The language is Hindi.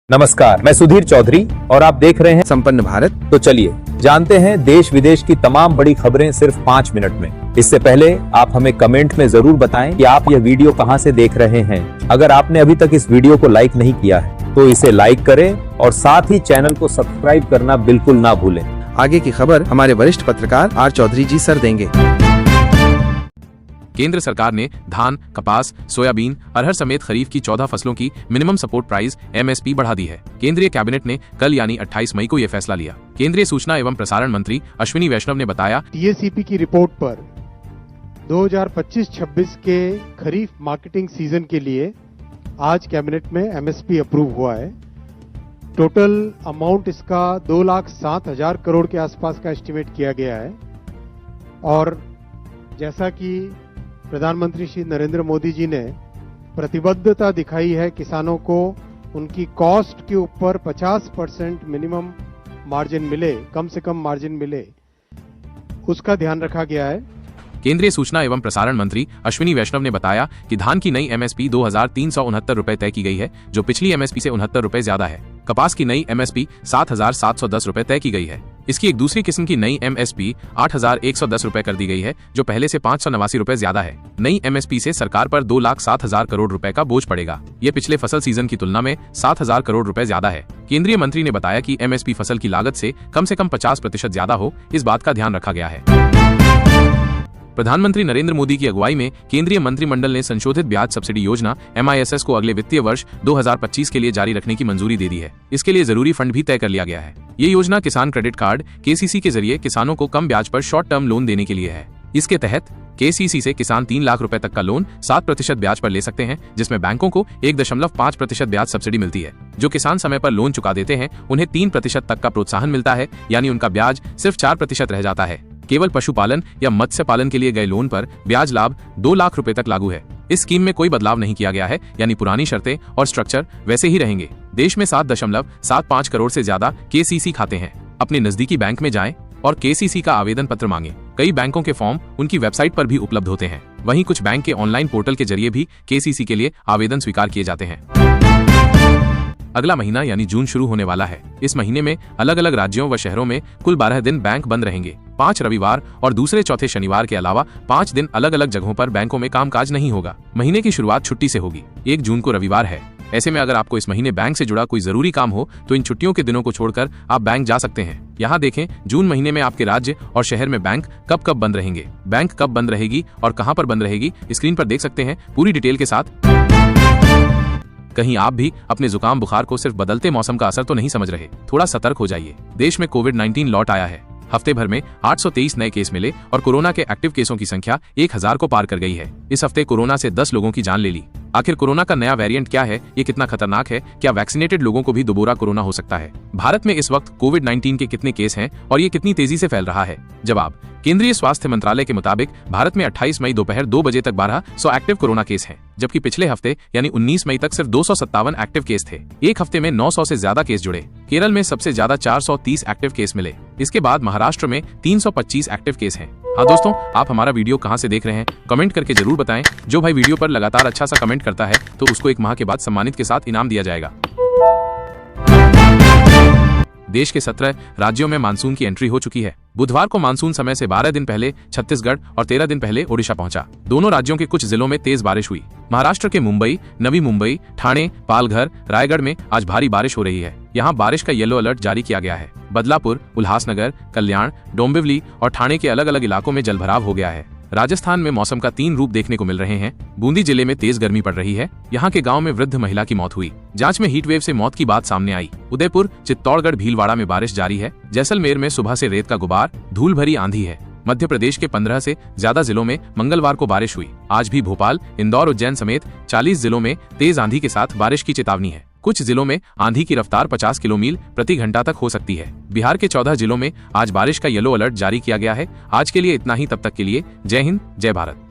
नमस्कार, मैं सुधीर चौधरी और आप देख रहे हैं संपन्न भारत। तो चलिए जानते हैं देश विदेश की तमाम बड़ी खबरें सिर्फ 5 मिनट में। इससे पहले आप हमें कमेंट में जरूर बताएं कि आप यह वीडियो कहां से देख रहे हैं। अगर आपने अभी तक इस वीडियो को लाइक नहीं किया है तो इसे लाइक करें और साथ ही चैनल को सब्सक्राइब करना बिल्कुल ना भूलें। आगे की खबर हमारे वरिष्ठ पत्रकार आर चौधरी जी सर देंगे। केंद्र सरकार ने धान, कपास, सोयाबीन, अरहर समेत खरीफ की 14 फसलों की मिनिमम सपोर्ट प्राइस MSP बढ़ा दी है। केंद्रीय कैबिनेट ने कल यानी 28 मई को यह फैसला लिया। केंद्रीय सूचना एवं प्रसारण मंत्री अश्विनी वैष्णव ने बताया, TACP की रिपोर्ट पर 2025-26 के खरीफ मार्केटिंग सीजन के लिए आज कैबिनेट में MSP अप्रूव हुआ है। टोटल अमाउंट इसका 2,07,000 करोड़ के आसपास का एस्टिमेट किया गया है और जैसा कि प्रधानमंत्री श्री नरेंद्र मोदी जी ने प्रतिबद्धता दिखाई है किसानों को उनकी कॉस्ट के ऊपर 50% मिनिमम मार्जिन मिले, कम से कम मार्जिन मिले, उसका ध्यान रखा गया है। केंद्रीय सूचना एवं प्रसारण मंत्री अश्विनी वैष्णव ने बताया कि धान की नई MSP 2,369 रुपए तय की गई है, जो पिछली MSP से 69 रुपए ज्यादा है। कपास की नई MSP 7,710 रुपए तय की गई है। इसकी एक दूसरी किस्म की नई MSP 8,110 रुपए कर दी गई है, जो पहले से 589 रुपए ज्यादा है। नई MSP से सरकार पर 2,07,000 करोड़ रुपए का बोझ पड़ेगा। ये पिछले फसल सीजन की तुलना में 7,000 करोड़ रुपए ज्यादा है। केंद्रीय मंत्री ने बताया कि MSP फसल की लागत से कम 50% ज्यादा हो, इस बात का ध्यान रखा गया है। प्रधानमंत्री नरेंद्र मोदी की अगुवाई में केंद्रीय मंत्रिमंडल ने संशोधित ब्याज सब्सिडी योजना MISS को अगले वित्तीय वर्ष 2025 के लिए जारी रखने की मंजूरी दे दी है। इसके लिए जरूरी फंड भी तय कर लिया गया है। ये योजना किसान क्रेडिट कार्ड KCC के जरिए किसानों को कम ब्याज पर शॉर्ट टर्म लोन देने के लिए है। इसके तहत KCC से किसान 3 लाख रुपए तक का लोन 7% ब्याज पर ले सकते हैं, जिसमें बैंकों को 1.5% ब्याज सब्सिडी मिलती है। जो किसान समय पर लोन चुका देते हैं उन्हें 3% तक का प्रोत्साहन मिलता है, यानी उनका ब्याज सिर्फ 4% रह जाता है। केवल पशुपालन या मत्स्य पालन के लिए गए लोन पर ब्याज लाभ 2 लाख रुपए तक लागू है। इस स्कीम में कोई बदलाव नहीं किया गया है, यानी पुरानी शर्तें और स्ट्रक्चर वैसे ही रहेंगे। देश में 7.75 करोड़ से ज्यादा KCC खाते हैं। अपने नजदीकी बैंक में जाएं और KCC का आवेदन पत्र मांगे। कई बैंकों के फॉर्म उनकी वेबसाइट पर भी उपलब्ध होते हैं। वहीं कुछ बैंक के ऑनलाइन पोर्टल के जरिए भी KCC के लिए आवेदन स्वीकार किए जाते हैं। अगला महीना यानी जून शुरू होने वाला है। इस महीने में अलग अलग राज्यों व शहरों में कुल 12 दिन बैंक बंद रहेंगे। 5 रविवार और दूसरे चौथे शनिवार के अलावा 5 दिन अलग अलग जगहों पर बैंकों में कामकाज नहीं होगा। महीने की शुरुआत छुट्टी से होगी। 1 जून को रविवार है। ऐसे में अगर आपको इस महीने बैंक से जुड़ा कोई जरूरी काम हो तो इन छुट्टियों के दिनों को छोड़कर आप बैंक जा सकते हैं। यहाँ देखें जून महीने में आपके राज्य और शहर में बैंक कब कब बंद रहेंगे। बैंक कब बंद रहेगी और कहां पर बंद रहेगी स्क्रीन पर देख सकते हैं पूरी डिटेल के साथ। कहीं आप भी अपने जुकाम बुखार को सिर्फ बदलते मौसम का असर तो नहीं समझ रहे। थोड़ा सतर्क हो जाइए। देश में कोविड-19 लौट आया है। हफ्ते भर में 823 नए केस मिले और कोरोना के एक्टिव केसों की संख्या 1000 को पार कर गई है। इस हफ्ते कोरोना से 10 लोगों की जान ले ली। आखिर कोरोना का नया वेरिएंट क्या है, ये कितना खतरनाक है, क्या वैक्सीनेटेड लोगों को भी दोबारा कोरोना हो सकता है? भारत में इस वक्त कोविड-19 के कितने केस हैं और ये कितनी तेजी से फैल रहा है? जवाब, केंद्रीय स्वास्थ्य मंत्रालय के मुताबिक भारत में 28 मई दोपहर 2 बजे तक 1200 एक्टिव कोरोना केस हैं, जबकि पिछले हफ्ते यानी 19 मई तक सिर्फ 257 एक्टिव केस थे। एक हफ्ते में 900 से ज्यादा केस जुड़े। केरल में सबसे ज्यादा 430 एक्टिव केस मिले। इसके बाद महाराष्ट्र में 325 एक्टिव केस हैं। हाँ दोस्तों, आप हमारा वीडियो कहां से देख रहे हैं कमेंट करके जरूर बताएं। जो भाई वीडियो पर लगातार अच्छा सा कमेंट करता है तो उसको 1 माह के बाद सम्मानित के साथ इनाम दिया जाएगा। देश के 17 राज्यों में मानसून की एंट्री हो चुकी है। बुधवार को मानसून समय से 12 दिन पहले छत्तीसगढ़ और 13 दिन पहले ओडिशा पहुंचा। दोनों राज्यों के कुछ जिलों में तेज बारिश हुई। महाराष्ट्र के मुंबई, नवी मुंबई, ठाणे, पालघर, रायगढ़ में आज भारी बारिश हो रही है। यहाँ बारिश का येलो अलर्ट जारी किया गया है। बदलापुर, उल्हासनगर, कल्याण, डोंबिवली और ठाणे के अलग अलग इलाकों में जलभराव हो गया है। राजस्थान में मौसम का 3 रूप देखने को मिल रहे हैं। बूंदी जिले में तेज गर्मी पड़ रही है। यहाँ के गांव में वृद्ध महिला की मौत हुई। जांच में हीट वेव से मौत की बात सामने आई। उदयपुर, चित्तौड़गढ़, भीलवाड़ा में बारिश जारी है। जैसलमेर में सुबह से रेत का गुबार, धूल भरी आंधी है। मध्य प्रदेश के 15 से ज्यादा जिलों में मंगलवार को बारिश हुई। आज भी भोपाल, इंदौर, उज्जैन समेत 40 जिलों में तेज आंधी के साथ बारिश की चेतावनी है। कुछ जिलों में आंधी की रफ्तार 50 किलोमीटर प्रति घंटा तक हो सकती है। बिहार के 14 जिलों में आज बारिश का येलो अलर्ट जारी किया गया है। आज के लिए इतना ही। तब तक के लिए जय हिंद, जय भारत।